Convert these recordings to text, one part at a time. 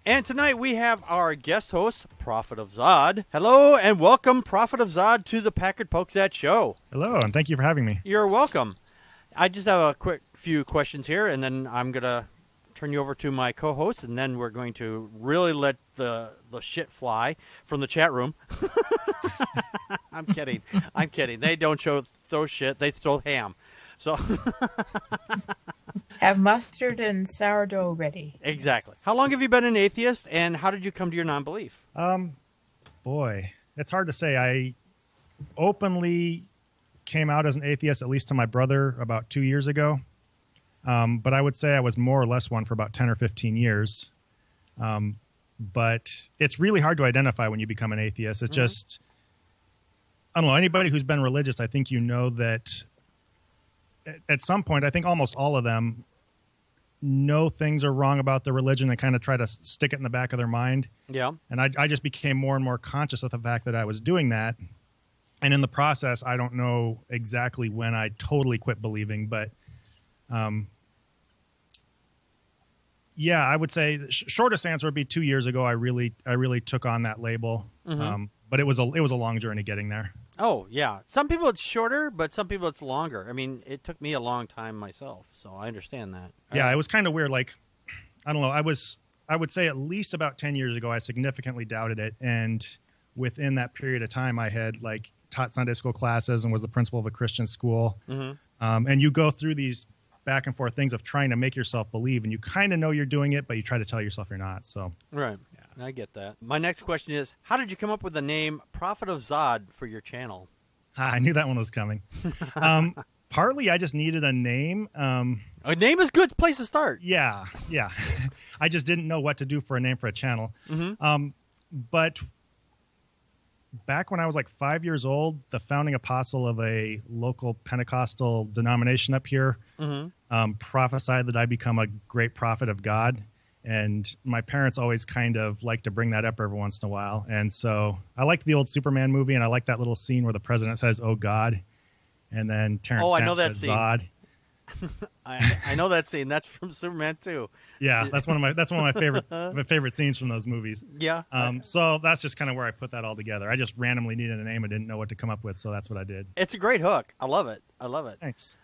And tonight we have our guest host, Prophet of Zod. Hello and welcome, Prophet of Zod, to the Packard Pokes show. Hello, and thank you for having me. You're welcome. I just have a quick few questions here, and then I'm going to turn you over to my co-host, and then we're going to really let the shit fly from the chat room. I'm kidding. I'm kidding. They don't throw shit. They throw ham. So have mustard and sourdough ready. Exactly. How long have you been an atheist, and how did you come to your non-belief? Boy, it's hard to say. I openly came out as an atheist, at least to my brother, about 2 years ago. But I would say I was more or less one for about 10 or 15 years. But it's really hard to identify when you become an atheist. It's just, I don't know, anybody who's been religious, I think you know that at some point, I think almost all of them know things are wrong about the religion and kind of try to stick it in the back of their mind. Yeah. And I just became more and more conscious of the fact that I was doing that. And in the process, I don't know exactly when I totally quit believing, but yeah, I would say the shortest answer would be 2 years ago. I really took on that label, but it was a long journey getting there. Oh yeah, some people it's shorter, but some people it's longer. I mean, it took me a long time myself, so I understand that. Yeah, it was kind of weird. Like, I don't know. I would say at least about 10 years ago, I significantly doubted it, and within that period of time, I had like taught Sunday school classes and was the principal of a Christian school. And you go through these back and forth things of trying to make yourself believe, and you kind of know you're doing it, but you try to tell yourself you're not. So right. I get that. My next question is, how did you come up with the name Prophet of Zod for your channel? I knew that one was coming. Partly, I just needed a name. A name is a good place to start. Yeah. I just didn't know what to do for a name for a channel. But back when I was like 5 years old, the founding apostle of a local Pentecostal denomination up here prophesied that I'd become a great prophet of God. And my parents always kind of like to bring that up every once in a while. And so I liked the old Superman movie, and I like that little scene where the president says, "Oh, God." And then Terrence Stamp said, "Zod." I know that scene. That's from Superman 2. Yeah, that's one of my favorite scenes from those movies. Yeah. So that's just kind of where I put that all together. I just randomly needed a name and didn't know what to come up with, so that's what I did. It's a great hook. I love it. Thanks.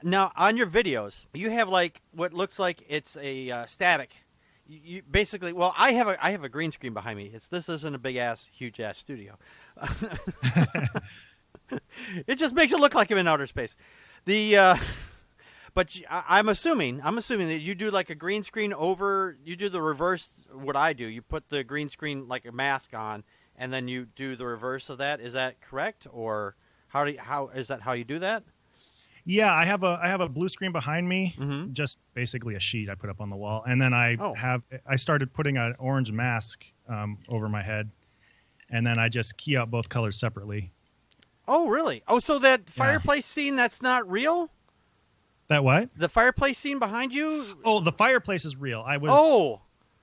Now, on your videos, you have like what looks like it's a static. You basically, well, I have a green screen behind me. This isn't a big ass, huge ass studio. It just makes it look like I'm in outer space. But I'm assuming that you do like a green screen over. You do the reverse. What I do, you put the green screen like a mask on, and then you do the reverse of that. Is that correct, or how is that how you do that? Yeah, I have a blue screen behind me, just basically a sheet I put up on the wall, and then I started putting an orange mask over my head, and then I just key out both colors separately. Oh, really? Oh, so that fireplace scene, that's not real? That what? The fireplace scene behind you? Oh, the fireplace is real.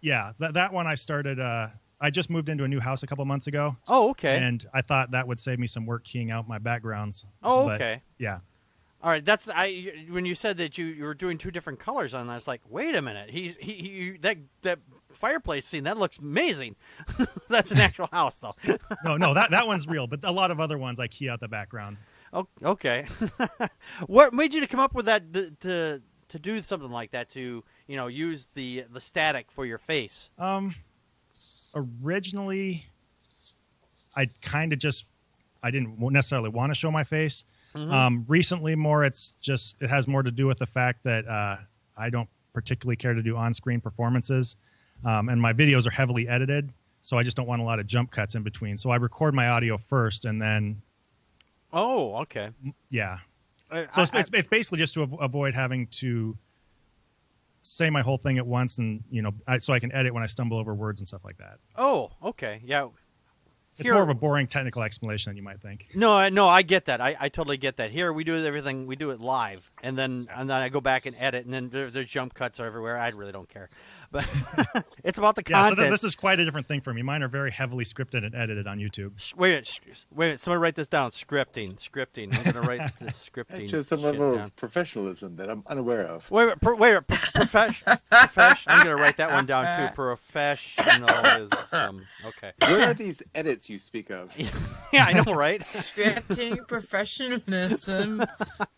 Yeah, that one I started. I just moved into a new house a couple months ago. Oh, okay. And I thought that would save me some work keying out my backgrounds. Oh, okay. Yeah. All right, when you said that you were doing two different colors on, I was like, wait a minute, that fireplace scene, that looks amazing. That's an actual house, though. No, that one's real, but a lot of other ones I key out the background. Oh, okay. What made you to come up with that to do something like that, to use the static for your face? Originally, I kind of I didn't necessarily want to show my face. Recently, it has more to do with the fact that I don't particularly care to do on-screen performances, and my videos are heavily edited, so I just don't want a lot of jump cuts in between. So I record my audio first, and then. Oh, okay. Yeah. So it's basically just to avoid having to say my whole thing at once, and so I can edit when I stumble over words and stuff like that. Oh, okay, yeah. It's more of a boring technical explanation than you might think. No, I get that. I totally get that. Here we do everything. We do it live, and then I go back and edit, and then there's jump cuts everywhere. I really don't care, but it's about the Yeah, content. so this is quite a different thing for me. Mine are very heavily scripted and edited on YouTube. Wait a minute. Somebody write this down. Scripting. I'm going to write this scripting. That shows some shit level down. of professionalism that I'm unaware of. Wait. Professional. I'm going to write that one down too. Professionalism. Okay. What are these edits you speak of? Yeah, I know, right? Scripting, professionalism.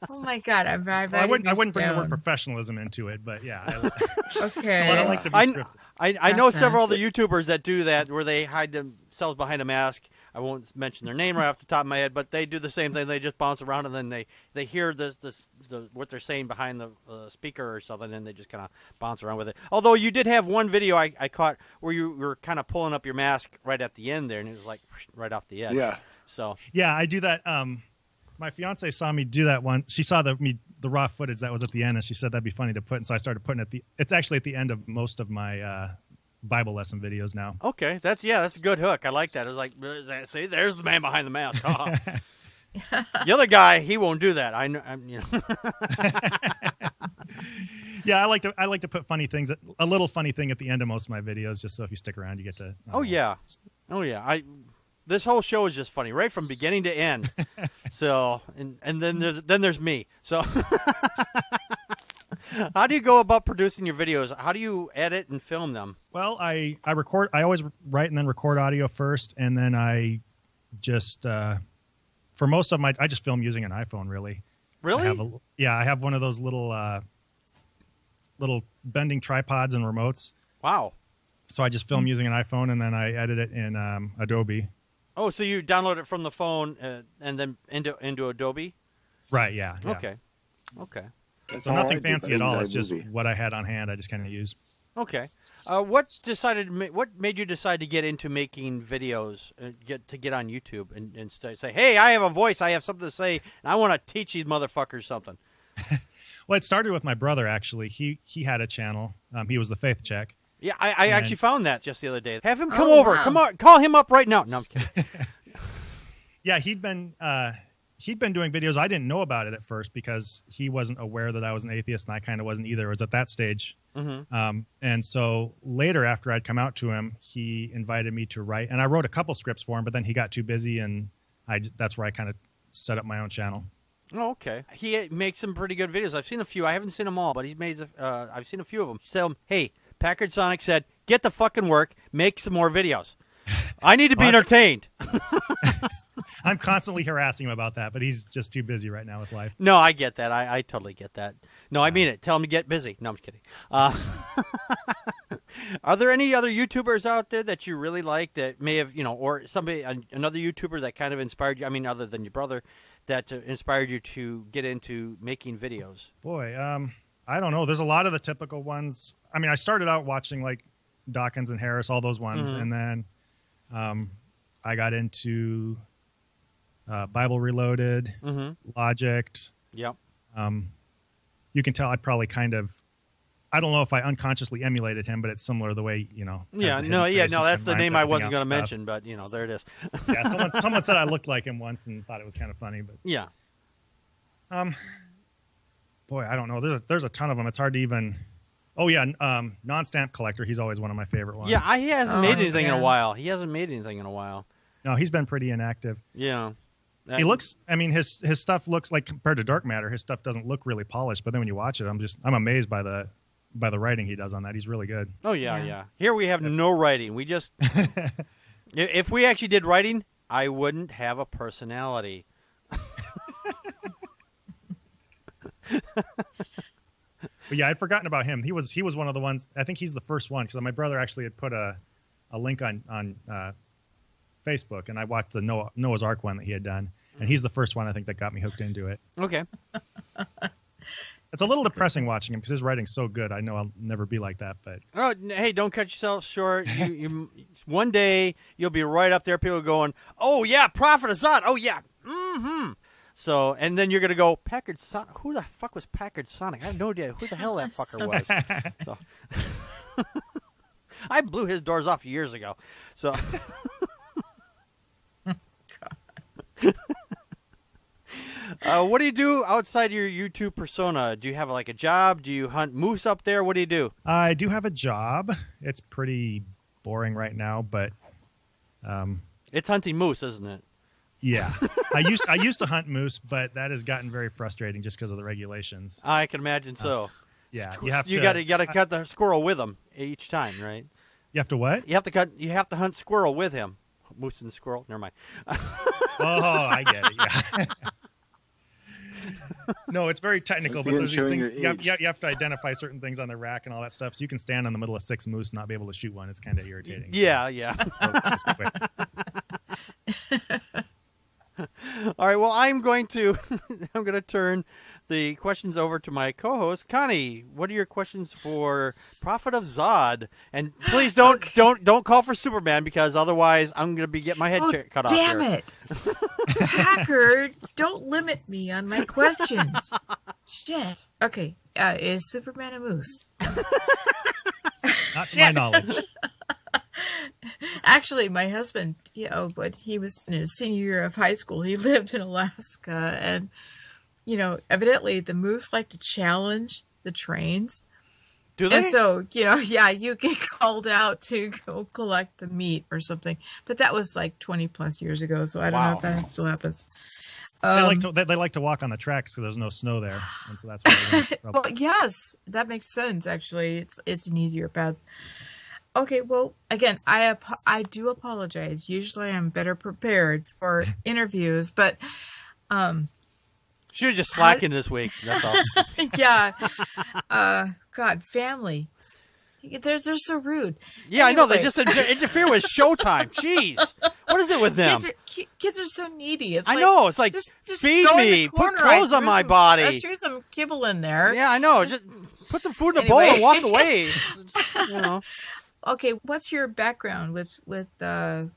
Oh my God, I'm Well, I wouldn't bring the word professionalism into it, but yeah. Okay. I like to be scripted. I know several other YouTubers that do that, where they hide themselves behind a mask. I won't mention their name right off the top of my head, but they do the same thing. They just bounce around, and then they hear what they're saying behind the speaker or something, and they just kind of bounce around with it. Although you did have one video I caught where you were kind of pulling up your mask right at the end there, and it was like right off the edge. Yeah. So Yeah, I do that. My fiance saw me do that one. She saw the raw footage that was at the end, and she said that'd be funny to put. And so I started putting it. It's actually at the end of most of my Bible lesson videos now. okay, that's a good hook. I like that. It's like, see, there's the man behind the mask. The other guy, he won't do that. I know. Yeah, I like to put funny things, a little funny thing at the end of most of my videos, just so if you stick around, you get to. Oh yeah. This whole show is just funny, right from beginning to end. So, and then there's me. So, how do you go about producing your videos? How do you edit and film them? Well, I record. I always write and then record audio first, and then I just for most of I just film using an iPhone. Really. Really? I have one of those little bending tripods and remotes. Wow. So I just film using an iPhone, and then I edit it in Adobe. Oh, so you download it from the phone and then into Adobe? Right. Yeah. Okay. That's So how nothing I do fancy at all. Packard It's just movie. what I had on hand. I just kind of use. Okay. What made you decide to get into making videos, get on YouTube and say, hey, I have a voice, I have something to say, and I want to teach these motherfuckers something? Well, it started with my brother, actually. He had a channel. He was the Faith Check. Yeah, I actually found that just the other day. Have him come Oh, over. wow. Come on, call him up right now. No, I'm kidding. Yeah, he'd been doing videos. I didn't know about it at first because he wasn't aware that I was an atheist, and I kind of wasn't either. It was at that stage. Mm-hmm. And so later, after I'd come out to him, he invited me to write. And I wrote a couple scripts for him, but then he got too busy, and that's where I kind of set up my own channel. Oh, okay. He makes some pretty good videos. I've seen a few. I haven't seen them all, but he's made. I've seen a few of them. Tell him, hey, Packard Sonic said, get the fucking work, make some more videos. I need to be entertained. I'm constantly harassing him about that, but he's just too busy right now with life. No, I get that. I totally get that. No, I mean it. Tell him to get busy. No, I'm just kidding. Are there any other YouTubers out there that you really like that may have, or another YouTuber that kind of inspired you? I mean, other than your brother, that inspired you to get into making videos? Boy, I don't know. There's a lot of the typical ones. I mean, I started out watching like Dawkins and Harris, all those ones, and then I got into Bible Reloaded, Logic. Yep. You can tell I probably I don't know if I unconsciously emulated him, but it's similar to the way, Yeah, that's the name I wasn't going to mention, but, there it is. Yeah, someone said I looked like him once and thought it was kind of funny, but Yeah. boy, I don't know. There's a ton of them. It's hard to even. Oh yeah, Non-Stamp Collector. He's always one of my favorite ones. Yeah, he hasn't made anything in a yeah. while. He hasn't made anything in a while. No, he's been pretty inactive. Yeah. He looks. I mean, his stuff looks like, compared to Dark Matter, his stuff doesn't look really polished. But then when you watch it, I'm amazed by the writing he does on that. He's really good. Oh yeah. Here we have no writing. We just if we actually did writing, I wouldn't have a personality. But yeah, I'd forgotten about him. He was one of the ones. I think he's the first one because my brother actually had put a link on Facebook, and I watched the Noah's Ark one that he had done, and he's the first one I think that got me hooked into it. Okay. It's a little depressing watching him because his writing's so good. I know I'll never be like that, but Oh, hey, don't cut yourself short. You one day you'll be right up there. People going, "Oh yeah, Prophet Azad. Oh yeah, mm-hmm." So, and then you're gonna go, Packard Sonic. Who the fuck was Packard Sonic? I have no idea who the hell that fucker was. So, I blew his doors off years ago. So, What do you do outside your YouTube persona? Do you have like a job? Do you hunt moose up there? What do you do? I do have a job. It's pretty boring right now, but It's hunting moose, isn't it? yeah. I used to hunt moose, but that has gotten very frustrating just because of the regulations. I can imagine so. Yeah, You gotta cut the squirrel with him each time, right? You have to what? You have to hunt squirrel with him. Moose and squirrel. Never mind. Oh, I get it. Yeah. No, it's very technical, but there's these things, you have to identify certain things on the rack and all that stuff. So you can stand in the middle of 6 moose and not be able to shoot one. It's kind of irritating. Yeah, yeah. So it's just quick. All right. Well, I'm going to turn the questions over to my co-host, Connie. What are your questions for Prophet of Zod? And please don't call for Superman, because otherwise I'm going to get my head cut off. Damn it, Packard! Don't limit me on my questions. Shit. Okay. Is Superman a moose? Not to my knowledge. Actually, my husband, when he was in his senior year of high school, he lived in Alaska, and evidently the moose like to challenge the trains. Do they? And so, you get called out to go collect the meat or something. But that was like 20 plus years ago, so I don't know if that still happens. They like to walk on the tracks because there's no snow there, and so that's why. Well, yes, that makes sense. Actually, it's an easier path. Okay, well, again, I do apologize. Usually, I'm better prepared for interviews, but she was just slacking this week. That's all. Yeah. God, family. They're so rude. Yeah, anyway. I know. They just interfere with showtime. Jeez. What is it with them? Kids are so needy. It's know. It's like, just feed me. Put clothes on my body. I threw some kibble in there. Yeah, I know. Just put the food in a bowl and walk away. Okay, what's your background with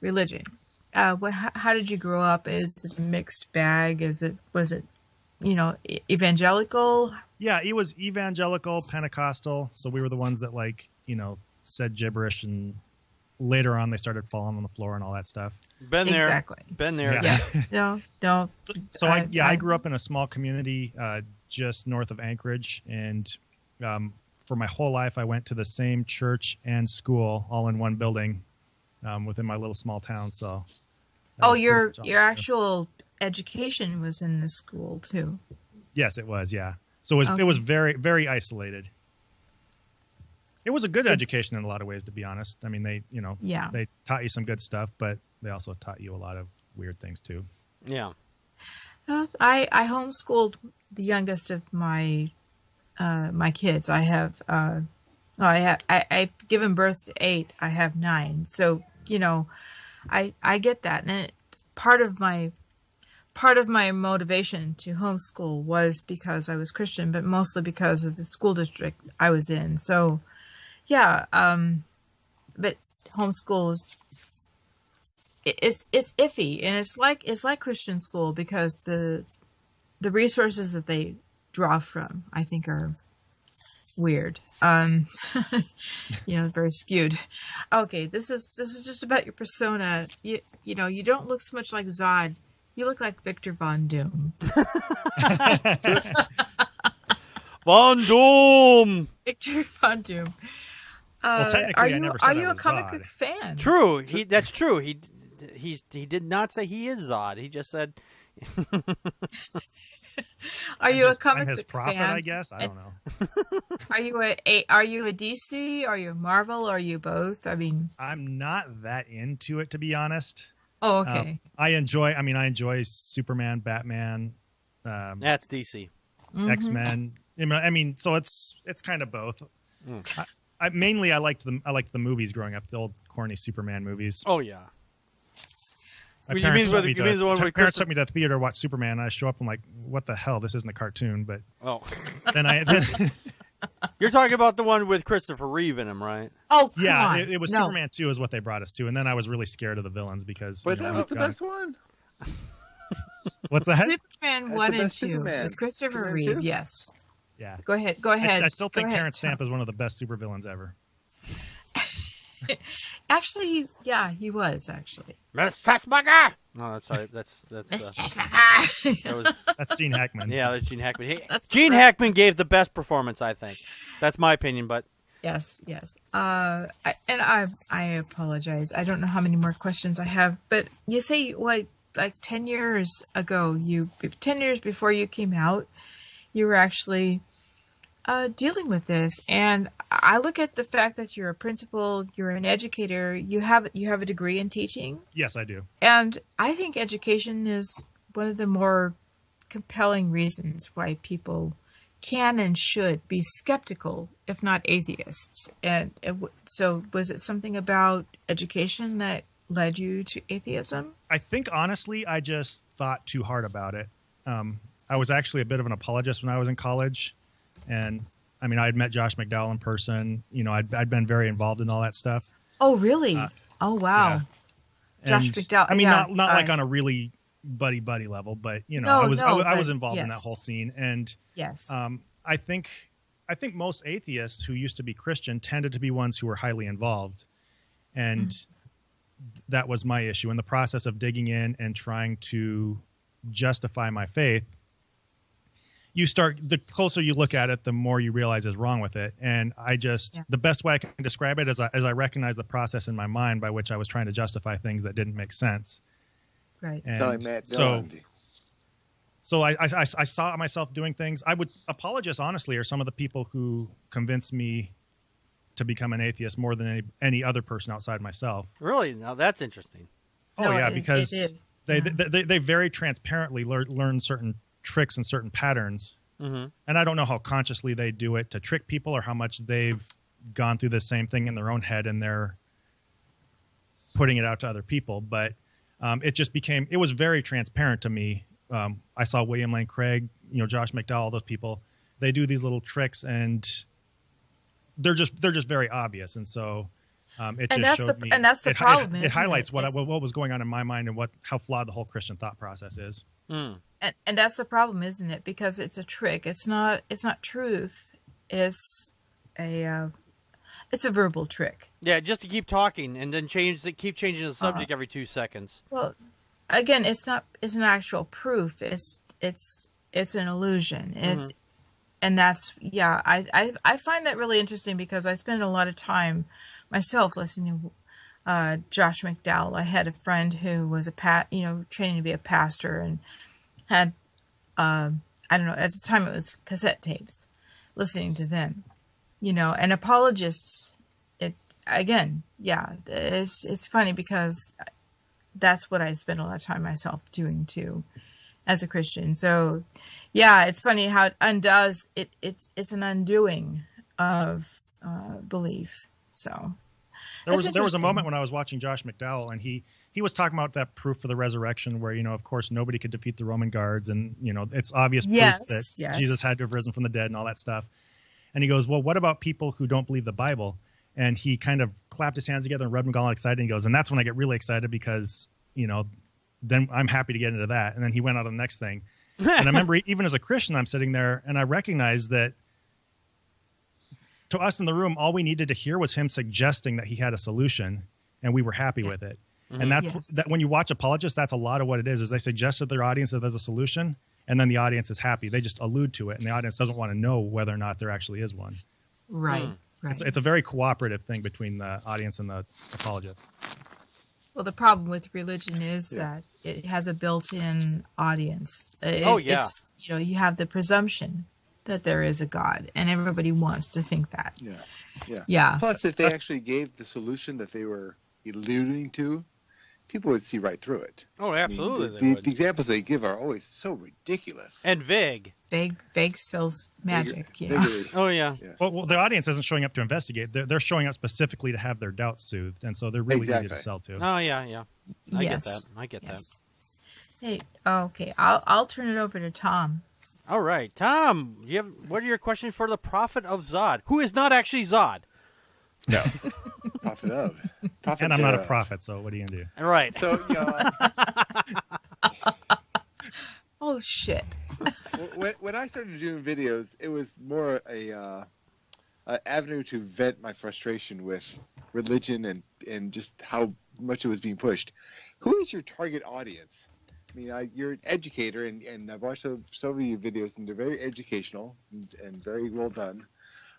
religion? How did you grow up? Is it a mixed bag? Was it evangelical? Yeah, he was evangelical, Pentecostal. So we were the ones that said gibberish, and later on they started falling on the floor and all that stuff. Been there. Exactly. Been there. Yeah. No. So I grew up in a small community just north of Anchorage, and for my whole life I went to the same church and school all in one building within my little small town. So. Your actual education was in the school too. Yes, it was. Yeah. So it was very, very isolated. It was a good education in a lot of ways, to be honest. I mean, they taught you some good stuff, but they also taught you a lot of weird things too. Yeah. I homeschooled the youngest of my kids. I've given birth to 8. I have 9. So I get that, and part of my motivation to homeschool was because I was Christian, but mostly because of the school district I was in. So, yeah, but homeschool it's iffy, and it's like Christian school because the resources that they draw from, I think, are weird. Very skewed. Okay, this is just about your persona. You don't look so much like Zod. You look like Victor Von Doom. Von Doom. Victor Von Doom. Well, technically, I never said are you I a was comic Zod. book fan? True. That's true. He did not say he is Zod. He just said. Are you a comic I'm his book prophet, fan? I guess. I don't know. Are you a DC? Are you a Marvel? Are you both? I mean, I'm not that into it, to be honest. Oh, okay. I enjoy Superman, Batman. That's DC. X-Men. I mean, so it's kind of both. Mainly I liked the movies growing up, the old corny Superman movies. Oh yeah. My parents took me to the theater to watch Superman, and I show up and I'm like, what the hell? This isn't a cartoon. But then You're talking about the one with Christopher Reeve in him, right? Oh, come yeah, on. it was No. Superman 2 is what they brought us to, and then I was really scared of the villains because. But that was the best one. What's that? Superman 1 and 2 Superman. with Christopher Superman Reeve. 2? Yes. Yeah. Go ahead. I still think Go ahead, Terrence Stamp is one of the best supervillains ever. Actually, yeah, he was actually. Miss Tessmacher! No, that's sorry. That's Mr. Smacker. that was That's Gene Hackman. yeah. That's Gene Hackman. Hey, That's Gene correct. Hackman gave the best performance, I think. That's my opinion, but Yes, yes. I apologize. I don't know how many more questions I have, but you say what, like 10 years ago, 10 years before you came out, you were actually dealing with this, and I look at the fact that you're a principal, you're an educator, you have a degree in teaching, Yes, I do. and I think education is one of the more compelling reasons why people can and should be skeptical, if not atheists. And so, was it something about education that led you to atheism? I think honestly, I just thought too hard about it. I was actually a bit of an apologist when I was in college, and I mean, I had met Josh McDowell in person. You know, I'd been very involved in all that stuff. Oh, really? Oh, wow. Yeah. Josh And, McDowell. I mean, yeah, not like on a really buddy level, but you know, No, I was but involved in that yes. whole scene, and yes. I think most atheists who used to be Christian tended to be ones who were highly involved, and that was my issue in the process of digging in and trying to justify my faith. The closer you look at it, the more you realize is wrong with it. And the best way I can describe it is as I recognize the process in my mind by which I was trying to justify things that didn't make sense. Right. And Telling Matt Dillon. so I saw myself doing things. Apologists, honestly, are some of the people who convinced me to become an atheist more than any other person outside myself. really, now that's interesting. Oh No, yeah, it because is. they very transparently learn certain tricks and certain patterns. Mm-hmm. And I don't know how consciously they do it to trick people or how much they've gone through the same thing in their own head and they're putting it out to other people. But it was very transparent to me. I saw William Lane Craig, Josh McDowell, all those people. They do these little tricks and they're just very obvious. And so it And just that's showed me. and that's the problem. It isn't highlights it? what It's- was going on in my mind and how flawed the whole Christian thought process is. Mm. And that's the problem, isn't it? Because it's a trick. It's not truth. It's a verbal trick. Yeah, just to keep talking and then keep changing the subject every 2 seconds. Well, again, it's an actual proof. It's an illusion. And that's I find that really interesting because I spend a lot of time myself listening to Josh McDowell. I had a friend who was training to be a pastor and had I don't know, at the time it was cassette tapes, listening to them, and apologists. It's funny because that's what I spend a lot of time myself doing too, as a Christian. So, yeah, it's funny how it undoes it. It's an undoing of belief. So There was a interesting. moment when I was watching Josh McDowell, and he was talking about that proof for the resurrection, where of course nobody could defeat the Roman guards, and it's obvious proof that Jesus had to have risen from the dead and all that stuff. And he goes, "Well, what about people who don't believe the Bible?" And he kind of clapped his hands together and rubbed them all excited. And he goes, "And that's when I get really excited because then I'm happy to get into that." And then he went on to the next thing. And I remember even as a Christian, I'm sitting there and I recognized that to us in the room, all we needed to hear was him suggesting that he had a solution, and we were happy with it. Mm-hmm. And that when you watch apologists, that's a lot of what it is they suggest to their audience that there's a solution, and then the audience is happy. They just allude to it, and the audience doesn't want to know whether or not there actually is one. Right. It's a very cooperative thing between the audience and the apologist. Well, the problem with religion is that it has a built-in audience. It's, you have the presumption that there is a God, and everybody wants to think that. Yeah. Plus, if they actually gave the solution that they were alluding to, people would see right through it. Oh, absolutely. I mean, the examples they give are always so ridiculous. And vague. Vague sells magic. Oh, yeah. Well, the audience isn't showing up to investigate. They're showing up specifically to have their doubts soothed, and so they're really easy to sell to. Oh, yeah. I get that. Hey, okay. I'll turn it over to Tom. All right. Tom, what are your questions for the Prophet of Zod, who is not actually Zod? No. Prophet of. And I'm not a prophet, so what are you going to do? All right. So, Oh, shit. when I started doing videos, it was more a avenue to vent my frustration with religion and just how much it was being pushed. who is your target audience? I mean, you're an educator, and I've watched some of your videos, and they're very educational and very well done.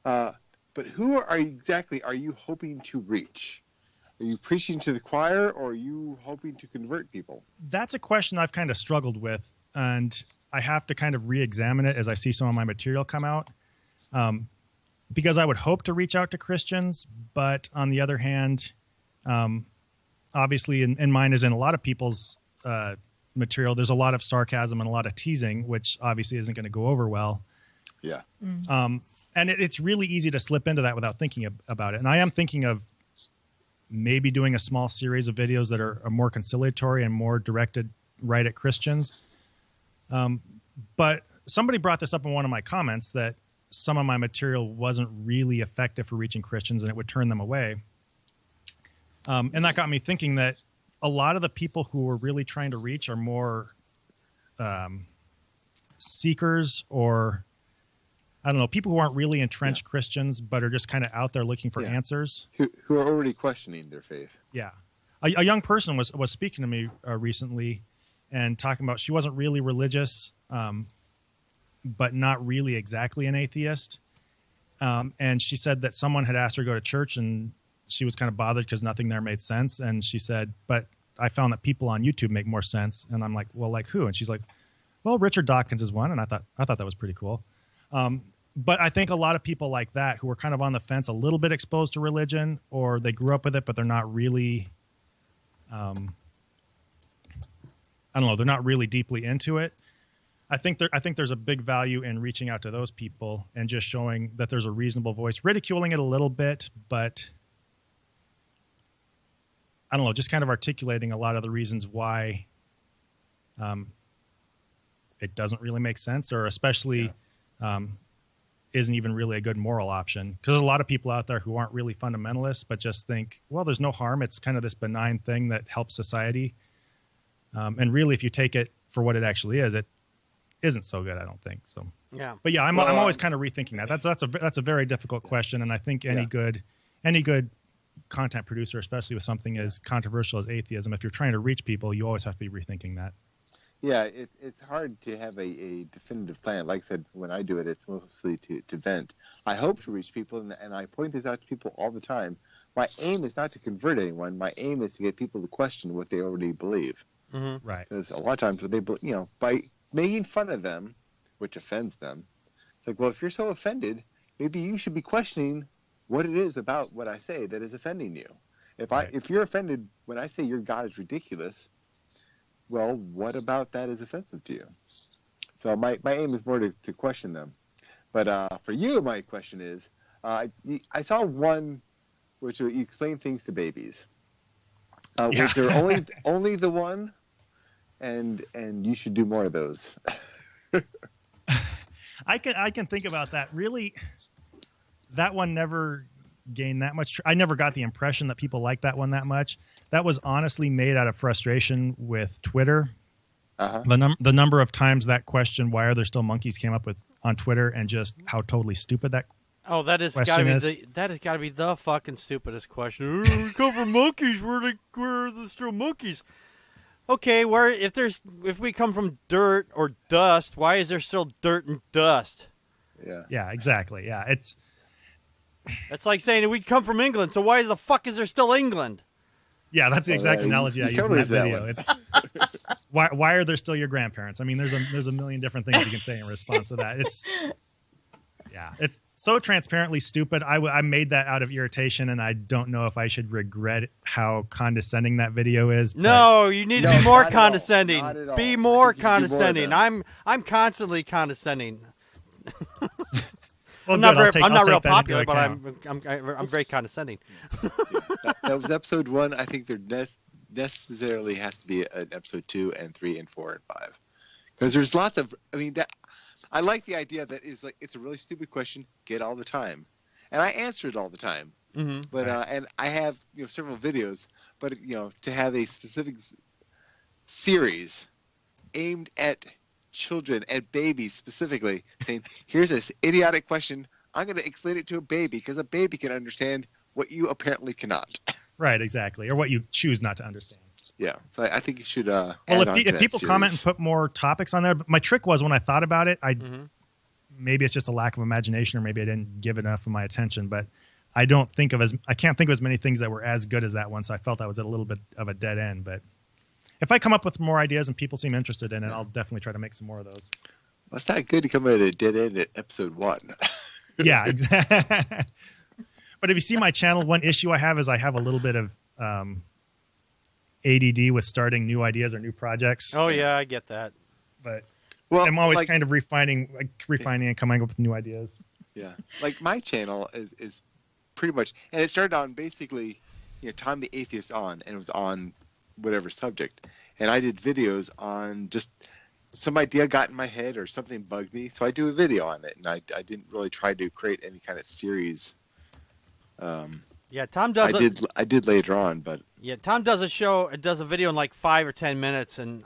But who exactly are you hoping to reach? Are you preaching to the choir, or are you hoping to convert people? That's a question I've kind of struggled with, and I have to kind of re-examine it as I see some of my material come out. Because I would hope to reach out to Christians, but on the other hand, obviously in mine as in a lot of people's material, there's a lot of sarcasm and a lot of teasing, which obviously isn't going to go over well. Yeah. And it's really easy to slip into that without thinking about it. And I am thinking of maybe doing a small series of videos that are more conciliatory and more directed right at Christians. But somebody brought this up in one of my comments that some of my material wasn't really effective for reaching Christians and it would turn them away. And that got me thinking that a lot of the people who we're really trying to reach are more seekers, or I don't know, people who aren't really entrenched Christians, but are just kind of out there looking for answers. Who are already questioning their faith. Yeah. A young person was speaking to me recently and talking about she wasn't really religious, but not really exactly an atheist. And she said that someone had asked her to go to church, and she was kind of bothered because nothing there made sense. And she said, but I found that people on YouTube make more sense. And I'm like, well, like who? And she's like, well, Richard Dawkins is one. And I thought that was pretty cool. But I think a lot of people like that who are kind of on the fence, a little bit exposed to religion, or they grew up with it, but they're not really, I don't know, they're not really deeply into it. I think there's a big value in reaching out to those people and just showing that there's a reasonable voice, ridiculing it a little bit, but I don't know, just kind of articulating a lot of the reasons why it doesn't really make sense, or especially isn't even really a good moral option. Because there's a lot of people out there who aren't really fundamentalists, but just think, well, there's no harm. It's kind of this benign thing that helps society. And really, if you take it for what it actually is, it isn't so good, I don't think. So Yeah. But yeah, I'm always kind of rethinking that. That's a very difficult question, and I think any good content producer, especially with something as controversial as atheism, if you're trying to reach people, you always have to be rethinking that. Yeah, it's hard to have a definitive plan. Like I said, when I do it, it's mostly to vent. I hope to reach people, and I point this out to people all the time. My aim is not to convert anyone. My aim is to get people to question what they already believe. Mm-hmm. Right. Because a lot of times, what they, by making fun of them, which offends them, it's like, well, if you're so offended, maybe you should be questioning what it is about what I say that is offending you. If you're offended when I say your God is ridiculous, well, what about that is offensive to you? So my aim is more to question them. But for you, my question is, I saw one which you explain things to babies. Was there only the one? And you should do more of those. I can think about that. Really, that one never gained that much. I never got the impression that people liked that one that much. That was honestly made out of frustration with Twitter. Uh-huh. The number of times that question, why are there still monkeys, came up with on Twitter, and just how totally stupid that that has got to be the fucking stupidest question. We come from monkeys. Where are the still monkeys? Okay, if we come from dirt or dust, why is there still dirt and dust? Yeah, exactly. Yeah, it's like saying we come from England, so why the fuck is there still England? Yeah, that's the exact analogy I used in that video. It's why are there still your grandparents? I mean, there's a million different things you can say in response to that. It's so transparently stupid. I made that out of irritation, and I don't know if I should regret how condescending that video is. No, you need to be more condescending. Be more condescending. I'm constantly condescending. Well, I'm not real popular, but I'm very condescending. That was episode 1. I think there necessarily has to be an episode 2 and 3 and 4 and 5, because there's lots of. I mean, I like the idea that it's a really stupid question, get all the time, and I answer it all the time. Mm-hmm. But and I have several videos, but to have a specific series aimed at children, at babies specifically, saying, here's this idiotic question, I'm going to explain it to a baby because a baby can understand what you apparently cannot. Right, exactly, or what you choose not to understand. Yeah, so I think you should. Well, add on to if that people comment and series. put more topics on there, but my trick was when I thought about it, Mm-hmm. maybe it's just a lack of imagination, or maybe I didn't give enough of my attention. But I can't think of as many things that were as good as that one. So I felt I was at a little bit of a dead end. But if I come up with more ideas and people seem interested in it, I'll definitely try to make some more of those. Well, it's not good to come at a dead end at episode 1. Yeah, exactly. But if you see my channel, one issue I have is I have a little bit of ADD with starting new ideas or new projects. Oh yeah, I get that. But Well, I'm always like, kind of refining and coming up with new ideas. yeah, like my channel is pretty much, and it started on basically, Tom the Atheist on, and it was on whatever subject, and I did videos on just some idea got in my head or something bugged me, so I do a video on it, and I didn't really try to create any kind of series. Yeah, Tom does. I did later on, but Yeah, Tom does a video in like 5 or 10 minutes, and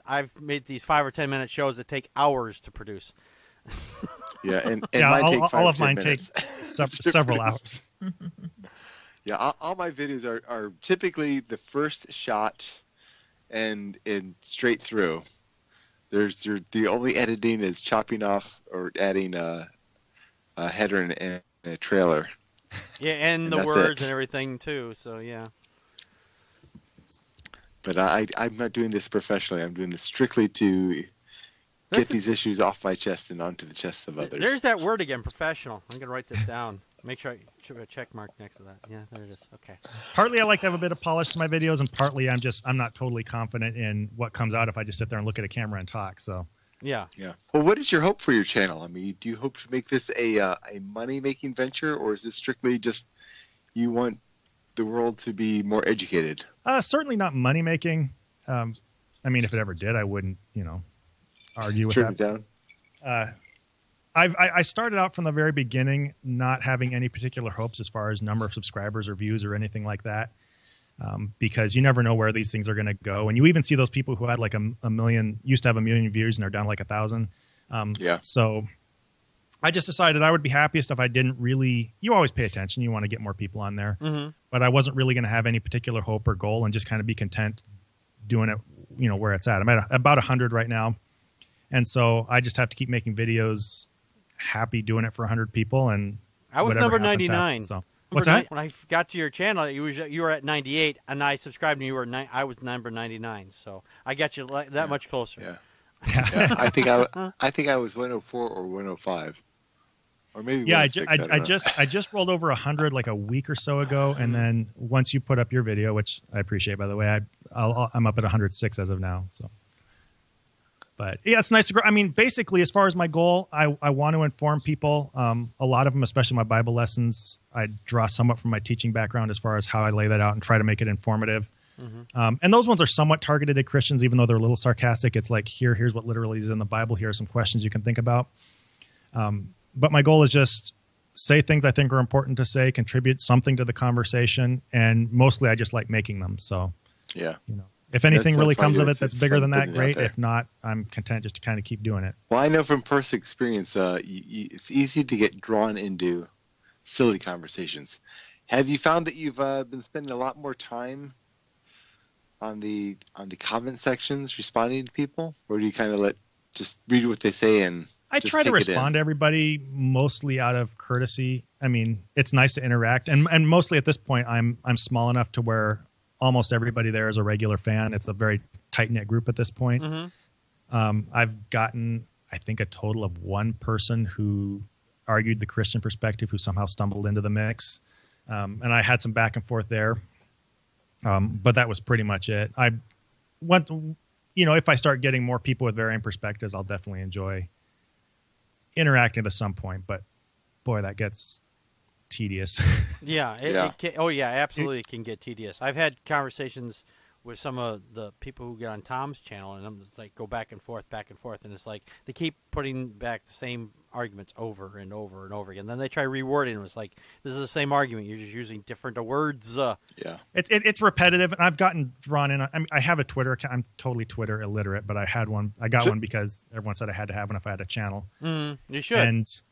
I've made these 5 or 10 minute shows that take hours to produce. yeah, and Yeah, mine take 5 all or of 10 mine minutes. take several hours. Yeah, all my videos are typically the first shot and straight through. The only editing is chopping off or adding a header and a trailer. Yeah, and the that's words it. and everything too. So yeah. But I'm not doing this professionally. I'm doing this strictly to get these issues off my chest and onto the chests of others. There's that word again, professional. I'm gonna write this down. Make sure I should have a check mark next to that. Yeah, there it is. Okay. Partly I like to have a bit of polish to my videos, and partly I'm not totally confident in what comes out if I just sit there and look at a camera and talk. So Yeah. Yeah. Well, what is your hope for your channel? I mean, do you hope to make this a money-making venture, or is this strictly just you want the world to be more educated? certainly not money making. I mean, if it ever did, I wouldn't argue with Turn that. it down. I started out from the very beginning not having any particular hopes as far as number of subscribers or views or anything like that, because you never know where these things are going to go. And you even see those people who had like a million, used to have 1 million views, and they're down like 1,000. Yeah. So I just decided I would be happiest if I didn't really. You always pay attention. You want to get more people on there, but I wasn't really going to have any particular hope or goal, and just kind of be content doing it, where it's at. I'm at about 100 right now. And so I just have to keep making videos, happy doing it for 100 people, and I was whatever number happens, 99. happens. So what's that? When I got to your channel, you were at 98, and I subscribed, and you were I was number 99. So I got you that much closer. Yeah. Yeah. I think I was 104 or 105, or maybe Yeah, 106, I just rolled over 100 like a week or so ago, and then once you put up your video, which I appreciate, by the way, I'm up at 106 as of now. So, but yeah, it's nice to grow. I mean, basically, as far as my goal, I want to inform people. A lot of them, especially my Bible lessons, I draw somewhat from my teaching background as far as how I lay that out and try to make it informative. And those ones are somewhat targeted at Christians, even though they're a little sarcastic. It's like, here's what literally is in the Bible. Here are some questions you can think about. But my goal is just say things I think are important to say, contribute something to the conversation, and mostly I just like making them. So, yeah. If anything That's really why comes of it it's that's bigger fun than that, putting it out great. there. If not, I'm content just to kind of keep doing it. Well, I know from personal experience, it's easy to get drawn into silly conversations. Have you found that you've been spending a lot more time on the comment sections responding to people, or do you kind of just read what they say and I just try to take it in? respond to everybody mostly out of courtesy. I mean, it's nice to interact, and mostly at this point, I'm small enough to where almost everybody there is a regular fan. It's a very tight knit group at this point. I've gotten, I think, a total of one person who argued the Christian perspective, who somehow stumbled into the mix, and I had some back and forth there. But that was pretty much it. I want, if I start getting more people with varying perspectives, I'll definitely enjoy interacting at some point. But boy, that gets tedious. Yeah. It can, absolutely, it can get tedious. I've had conversations with some of the people who get on Tom's channel, and I'm just like, go back and forth, and it's like they keep putting back the same arguments over and over and over again. Then they try rewording it. It's like, this is the same argument. You're just using different words. Yeah. It's repetitive, and I've gotten drawn in. I mean, I have a Twitter account. I'm totally Twitter illiterate, but I had one. I got one because everyone said I had to have one if I had a channel. You should. And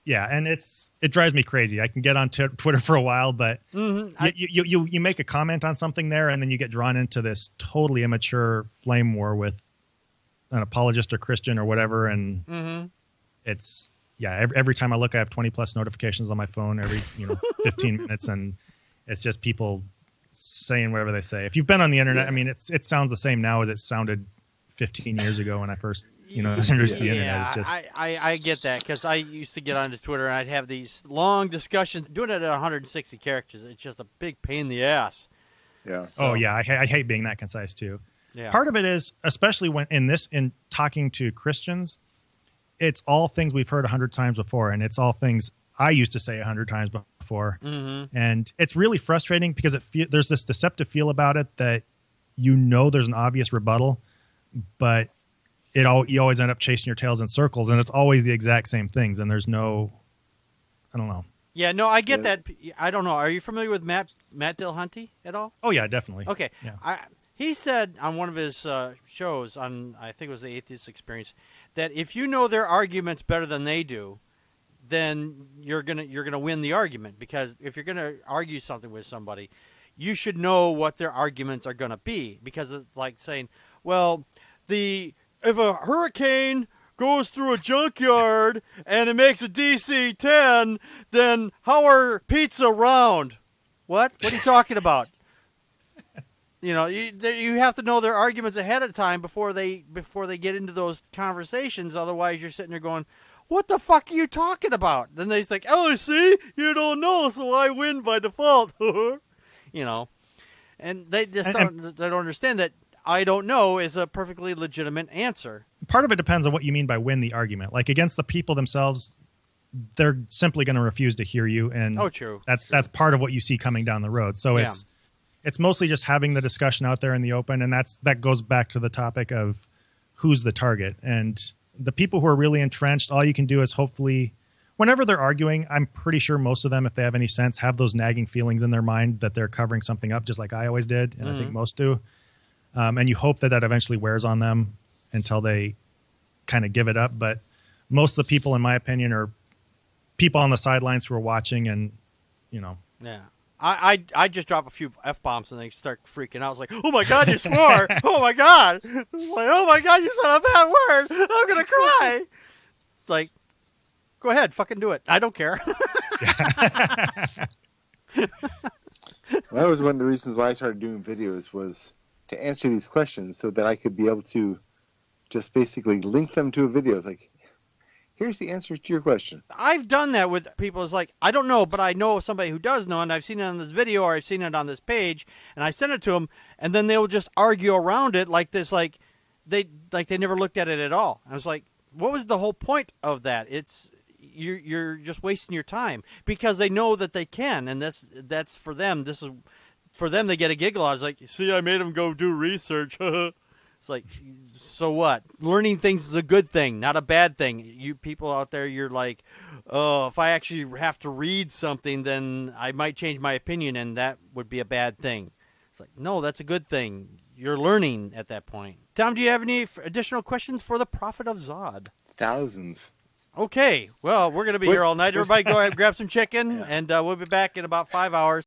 Yeah, and it drives me crazy. I can get on Twitter for a while, but you make a comment on something there, and then you get drawn into this totally immature flame war with an apologist or Christian or whatever, and it's every time I look, I have 20 plus notifications on my phone every 15 minutes, and it's just people saying whatever they say. If you've been on the internet, I mean, it sounds the same now as it sounded 15 years ago when I first introduced the internet. It's just I get that, because I used to get onto Twitter and I'd have these long discussions. Doing it at 160 characters, it's just a big pain in the ass. Yeah. So, oh yeah, I hate being that concise too. Yeah. Part of it is, especially when in talking to Christians, it's all things we've heard 100 times before, and it's all things I used to say 100 times before. And it's really frustrating because there's this deceptive feel about it that there's an obvious rebuttal, but you always end up chasing your tails in circles, and it's always the exact same things, and there's no, I don't know. Yeah, no, I get that. I don't know. Are you familiar with Matt Dillahunty at all? Oh yeah, definitely. Okay. Yeah. He said on one of his shows on, I think it was the Atheist Experience, that if you know their arguments better than they do, then you're gonna win the argument, because if you're gonna argue something with somebody, you should know what their arguments are gonna be, because it's like saying, well, if a hurricane goes through a junkyard and it makes a DC 10, then how are pizza round? What are you talking about? You have to know their arguments ahead of time before they get into those conversations. Otherwise, you're sitting there going, what the fuck are you talking about? Then they're like, oh, see, you don't know, so I win by default. And they just don't understand that I don't know is a perfectly legitimate answer. Part of it depends on what you mean by win the argument. Like, against the people themselves, they're simply going to refuse to hear you, and true. That's part of what you see coming down the road. So it's mostly just having the discussion out there in the open, and that goes back to the topic of who's the target. And the people who are really entrenched, all you can do is hopefully, whenever they're arguing, I'm pretty sure most of them, if they have any sense, have those nagging feelings in their mind that they're covering something up, just like I always did, and I think most do. And you hope that eventually wears on them until they kind of give it up. But most of the people, in my opinion, are people on the sidelines who are watching, and Yeah. I just drop a few F-bombs and they start freaking out. I was like, oh my God, you swore! Oh my God! Like, oh my God, you said a bad word! I'm gonna cry! Like, go ahead, fucking do it. I don't care. Well, that was one of the reasons why I started doing videos, was to answer these questions so that I could be able to just basically link them to a video. It's like, here's the answer to your question. I've done that with people. It's like, I don't know, but I know somebody who does know, and I've seen it on this video or I've seen it on this page, and I send it to them, and then they'll just argue around it like this, like they never looked at it at all. I was like, what was the whole point of that? It's you're just wasting your time, because they know that they can, and that's for them. This is for them. They get a giggle out. It's like, see, I made them go do research. It's like, so what? Learning things is a good thing, not a bad thing. You people out there, you're like, oh, if I actually have to read something, then I might change my opinion, and that would be a bad thing. It's like, no, that's a good thing. You're learning at that point. Tom, do you have any additional questions for the Prophet of Zod? Thousands. Okay, well, we're going to be here all night. Everybody go ahead and grab some chicken, and we'll be back in about 5 hours.